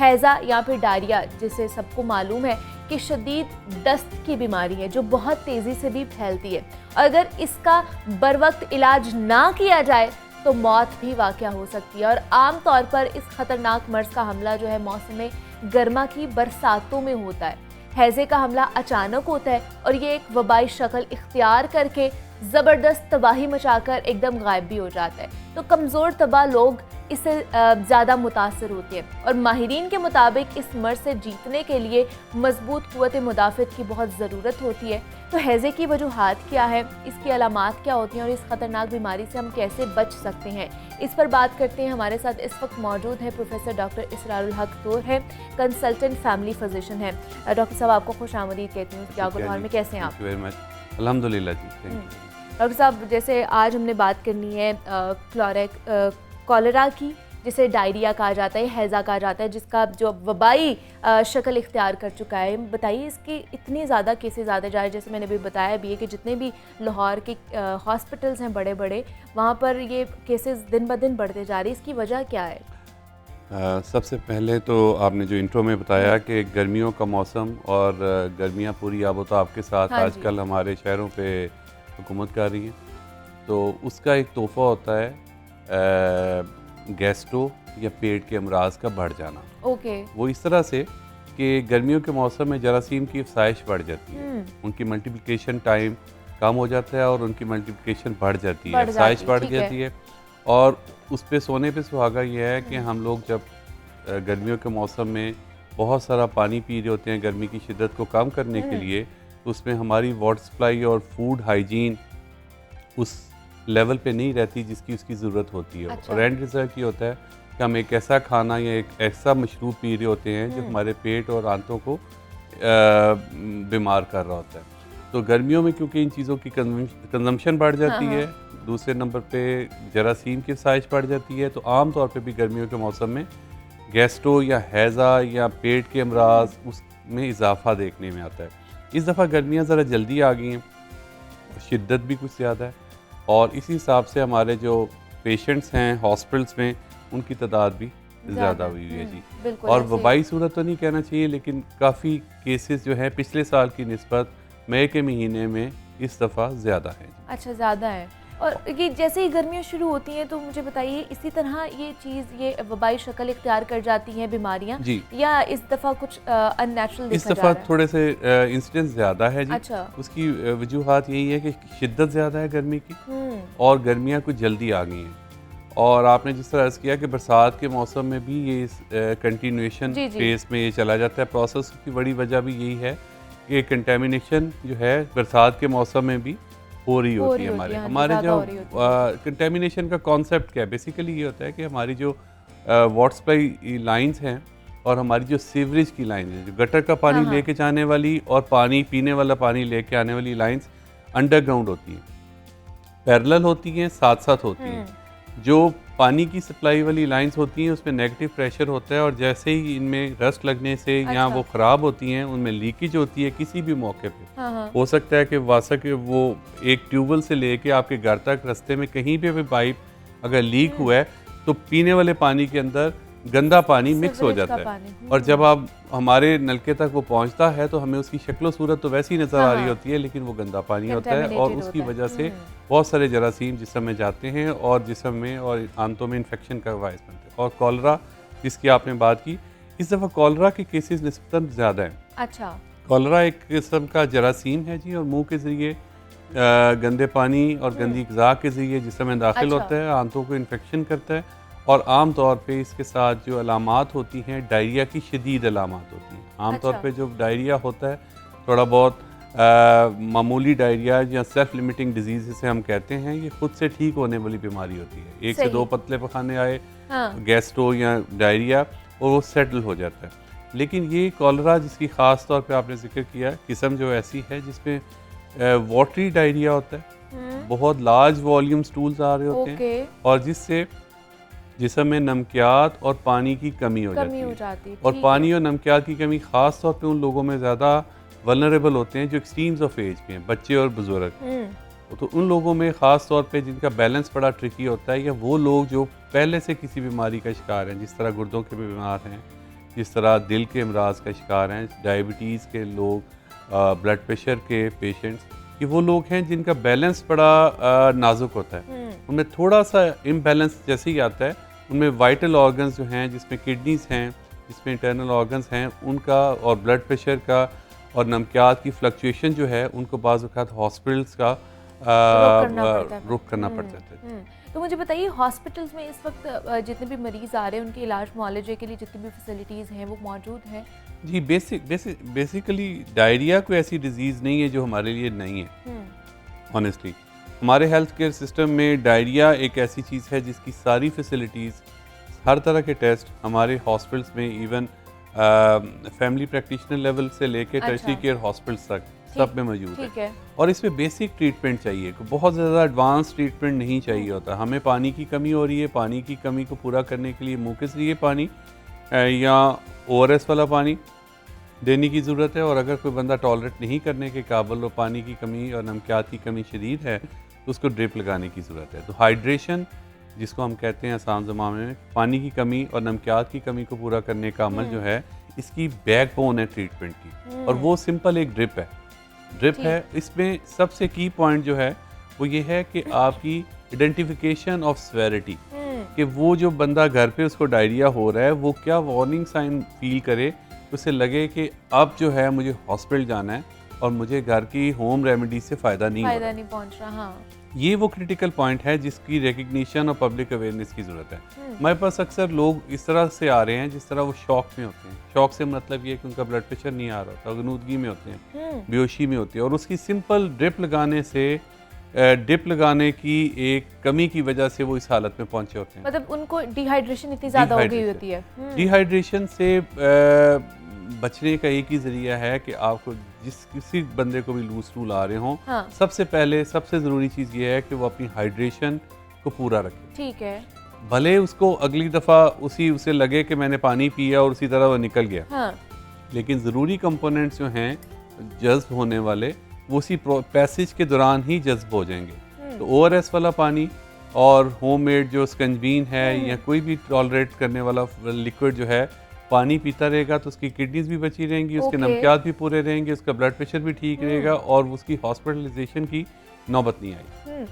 हैज़ा या फिर डायरिया, जिसे सबको मालूम है कि शदीद दस्त की बीमारी है जो बहुत तेज़ी से भी फैलती है। अगर इसका बरवक्त इलाज ना किया जाए तो मौत भी वाक़या हो सकती है। और आम तौर पर इस खतरनाक मर्ज़ का हमला जो है मौसम गर्मा की बरसातों में होता है। हैज़े का हमला अचानक होता है और ये एक वबाई शक्ल इख्तियार करके ज़बरदस्त तबाही मचाकर एकदम गायब भी हो जाता है। तो कमज़ोर तबाह लोग इससे ज़्यादा मुतासर होते हैं और माहिरीन के मुताबिक इस मर्ज़ से जीतने के लिए मजबूत क़ुव्वत मुदाफ़त की बहुत ज़रूरत होती है। तो हैज़े की वजूहात क्या है, इसकी अलामात क्या होती हैं और इस ख़तरनाक बीमारी से हम कैसे बच सकते हैं, इस पर बात करते हैं। हमारे साथ इस वक्त मौजूद है प्रोफेसर डॉक्टर इसरारुल हक तूर है, कंसल्टेंट फैमिली फिजिशियन है। डॉक्टर साहब, आपको खुश आमदीद कहती हूँ। क्या गुलहार में कैसे हैं आप? अल्हम्दुलिल्लाह जी। डॉक्टर साहब, जैसे आज हमने बात करनी है कॉलरा की, जिसे डायरिया कहा जाता है, हैज़ा कहा जाता है, जिसका जो वबाई शक्ल इख्तियार कर चुका है। बताइए, इसके इतने ज़्यादा केसेस आते जा रहे हैं, जैसे मैंने भी बताया भी है कि जितने भी लाहौर के हॉस्पिटल्स हैं बड़े बड़े, वहाँ पर ये केसेस दिन ब दिन बढ़ते जा रहे हैं। इसकी वजह क्या है? सबसे पहले तो आपने जो इंट्रो में बताया कि गर्मियों का मौसम और गर्मियाँ पूरी आबोताब के साथ आजकल हमारे शहरों पे हुकूमत कर रही हैं, तो उसका एक तोहफ़ा होता है गैस्ट्रो या पेट के अमराज का बढ़ जाना। वो इस तरह से कि गर्मियों के मौसम में जरासीम की अफसाइश बढ़ जाती है, उनकी मल्टीप्लिकेशन टाइम कम हो जाता है और उनकी मल्टीप्लिकेशन बढ़ जाती है, अफसाइश बढ़ जाती है। और उस पे सोने पे सुहागा ये है कि हम लोग जब गर्मियों के मौसम में बहुत सारा पानी पी रहे होते हैं गर्मी की शिद्दत को कम करने के लिए, तो उसमें हमारी वाटर सप्लाई और फूड हाइजीन उस लेवल पे नहीं रहती जिसकी उसकी ज़रूरत होती है। और एंड रिजल्ट ये होता है कि हम एक ऐसा खाना या एक ऐसा मशरूब पी रहे होते हैं जो हमारे पेट और आंतों को बीमार कर रहा होता है। तो गर्मियों में क्योंकि इन चीज़ों की कंजम्पशन बढ़ जाती है, दूसरे नंबर पे जरासीम की साइज बढ़ जाती है, तो आम तौर पे भी गर्मियों के मौसम में गैस्ट्रो या हैज़ा या पेट के अमराज उसमें इजाफा देखने में आता है। इस दफ़ा गर्मियाँ ज़रा जल्दी आ गई हैं, शिद्दत भी कुछ ज़्यादा है और इसी हिसाब से हमारे जो पेशेंट्स हैं हॉस्पिटल्स में उनकी तादाद भी ज़्यादा हुई है जी। और वबाई सूरत तो नहीं कहना चाहिए, लेकिन काफ़ी केसेस जो है पिछले साल की निस्बत मई के महीने में इस दफ़ा ज़्यादा है। अच्छा, ज़्यादा है। और ये जैसे ही गर्मियाँ शुरू होती हैं तो मुझे बताइए, इसी तरह ये चीज़, ये वबाई शक्ल इख्तियार कर जाती हैं बीमारियाँ, या इस दफ़ा कुछ अननेचुरल इस दफ़ा थोड़े से इंसिडेंस ज़्यादा है जी। अच्छा। उसकी वजूहात यही है कि शिद्दत ज़्यादा है गर्मी की और गर्मियाँ कुछ जल्दी आ गई हैं। और आपने जिस तरह किया कि बरसात के मौसम में भी ये इस कंटिन्यूएशन फेस में ये चला जाता है प्रोसेस, की बड़ी वजह भी यही है कि कंटेमिनेशन जो है बरसात के मौसम में भी हो रही होती है। हमारे जो कंटेमिनेशन का कॉन्सेप्ट क्या है, बेसिकली ये होता है कि हमारी जो वाटर सप्लाई लाइंस हैं और हमारी जो सीवरेज की लाइन है, जो गटर का पानी लेके जाने वाली और पानी पीने वाला पानी लेके आने वाली लाइंस अंडरग्राउंड होती हैं, पैरेलल होती हैं, साथ साथ होती हैं। जो पानी की सप्लाई वाली लाइंस होती हैं उसमें नेगेटिव प्रेशर होता है और जैसे ही इनमें रस्ट लगने से या वो ख़राब होती हैं, उनमें लीकेज होती है किसी भी मौके पे। हो सकता है कि वासा के वो एक ट्यूबवेल से लेके आपके घर तक रास्ते में कहीं पे भी पाइप अगर लीक हुआ है तो पीने वाले पानी के अंदर गंदा पानी मिक्स हो जाता है। और जब आप हमारे नलके तक वो पहुंचता है तो हमें उसकी शक्ल सूरत तो वैसी नज़र आ रही होती है, लेकिन वो गंदा पानी होता है और उसकी वजह से बहुत सारे जरासीम जिस्म में जाते हैं और जिस्म में और आंतों में इन्फेक्शन का बायस बनते हैं। और कॉलरा जिसकी आपने बात की, इस दफ़ा कॉलरा के केसेस निस्बतन ज़्यादा हैं। अच्छा। कॉलरा एक किस्म का जरासीम है जी और मुँह के ज़रिए गंदे पानी और गंदी ग़िज़ा के ज़रिए जिस्म में दाखिल होता है, आंतों को इन्फेक्शन करता है और आम तौर पे इसके साथ जो अलामात होती हैं डायरिया की शदीद अलामात होती हैं। आम तौर पे जो डायरिया होता है थोड़ा बहुत मामूली डायरिया या सेल्फ लिमिटिंग डिजीज़ जिसे हम कहते हैं, ये खुद से ठीक होने वाली बीमारी होती है। एक से दो पतले पखाने आए, गैस्ट्रो या डायरिया, और वो सेटल हो जाता है। लेकिन ये कॉलरा जिसकी ख़ास तौर पे आपने जिक्र किया, किस्म जो ऐसी है जिसमें वाटरी डायरिया होता है, बहुत लार्ज वॉल्यूम स्टूल्स आ रहे होते हैं और जिससे जिस्म में नमकियात और पानी की कमी हो जाती है। और पानी और नमकियात की कमी ख़ास तौर पे उन लोगों में ज़्यादा वल्नरेबल होते हैं जो एक्सट्रीम्स ऑफ एज के हैं, बच्चे और बुजुर्ग। तो उन लोगों में ख़ास तौर पे जिनका बैलेंस बड़ा ट्रिकी होता है, या वो लोग जो पहले से किसी बीमारी का शिकार हैं, जिस तरह गुर्दों के बीमार हैं जिस तरह दिल के अमराज का शिकार हैं, डायबिटीज़ के लोग, ब्लड प्रेशर के पेशेंट्स, कि वो लोग हैं जिनका बैलेंस बड़ा नाजुक होता है। उनमें थोड़ा सा इम्बैलेंस जैसे ही आता है, उनमें वाइटल ऑर्गन्स जो हैं, जिसमें किडनीज़ हैं, जिसमें इंटरनल ऑर्गन्स हैं, उनका और ब्लड प्रेशर का और नमकियात की फ्लक्चुएशन जो है, उनको बाज़ वक़्त हॉस्पिटल्स का रुख करना पड़ जाता है। तो मुझे बताइए, हॉस्पिटल्स में इस वक्त जितने भी मरीज आ रहे हैं, उनके इलाज मुआलजे के लिए जितनी भी फैसिलिटीज़ हैं वो मौजूद हैं? जी, बेसिकली डायरिया कोई ऐसी डिजीज़ नहीं है जो हमारे लिए नहीं है। ऑनेस्टली हमारे हेल्थ केयर सिस्टम में डायरिया एक ऐसी चीज़ है जिसकी सारी फैसिलिटीज़, हर तरह के टेस्ट हमारे हॉस्पिटल्स में, इवन फैमिली प्रैक्टिशनर लेवल से लेके टर्शरी केयर हॉस्पिटल्स तक सब में मौजूद है। और इसमें बेसिक ट्रीटमेंट चाहिए, बहुत ज़्यादा एडवांस ट्रीटमेंट नहीं चाहिए होता। हमें पानी की कमी हो रही है, पानी की कमी को पूरा करने के लिए मुँह के जरिए पानी या ORS वाला पानी देने की ज़रूरत है। और अगर कोई बंदा टॉलरेट नहीं करने के काबिल और पानी की कमी और नमकियात की कमी शदीद है, तो उसको ड्रिप लगाने की ज़रूरत है। तो हाइड्रेशन, जिसको हम कहते हैं आसान ज़बान में, पानी की कमी और नमकियात की कमी को पूरा करने का अमल जो है, इसकी बैकबोन है ट्रीटमेंट की। और वो सिंपल एक ड्रिप है। इसमें सबसे की पॉइंट जो है वो ये है कि आपकी आइडेंटिफिकेशन ऑफ सेवेरिटी, कि वो जो बंदा घर पे उसको डायरिया हो रहा है, वो क्या वार्निंग साइन फील करे, उसे लगे कि अब जो है मुझे हॉस्पिटल जाना है और मुझे घर की होम रेमेडी से फ़ायदा नहीं पहुंच रहा। हाँ। ये वो क्रिटिकल पॉइंट है जिसकी रिकग्निशन और पब्लिक अवेयरनेस की ज़रूरत है। हमारे पास अक्सर लोग इस तरह से आ रहे हैं जिस तरह वो शॉक में होते हैं। शॉक से मतलब ये कि उनका ब्लड प्रेशर नहीं आ रहा होता, गनूदगी में होते हैं, बेहोशी में होती है, और उसकी सिंपल ड्रिप लगाने से, ड्रिप लगाने की एक कमी की वजह से वो इस हालत में पहुंचे होते हैं। मतलब उनको डिहाइड्रेशन इतनी ज़्यादा हो गई होती है। डिहाइड्रेशन से बचने का एक ही जरिया है कि आपको किसी बंदे को भी लूज स्टूल आ रहे हों, हाँ। सबसे पहले सबसे ज़रूरी चीज़ ये है कि वो अपनी हाइड्रेशन को पूरा रखे। ठीक है। भले उसको अगली दफ़ा उसे लगे कि मैंने पानी पिया और उसी तरह वो निकल गया, हाँ। लेकिन ज़रूरी कंपोनेंट्स जो हैं जज्ब होने वाले, वो उसी पैसेज के दौरान ही जज्ब हो जाएंगे। तो ORS वाला पानी और होममेड जो स्कंजबीन है या कोई भी टॉलरेट करने वाला लिक्विड जो है, पानी पीता रहेगा तो उसकी किडनीज भी बची रहेंगी, उसके नमकियात भी पूरे रहेंगे, उसका ब्लड प्रेशर भी ठीक रहेगा और उसकी हॉस्पिटलाइजेशन की नौबत नहीं आएगी।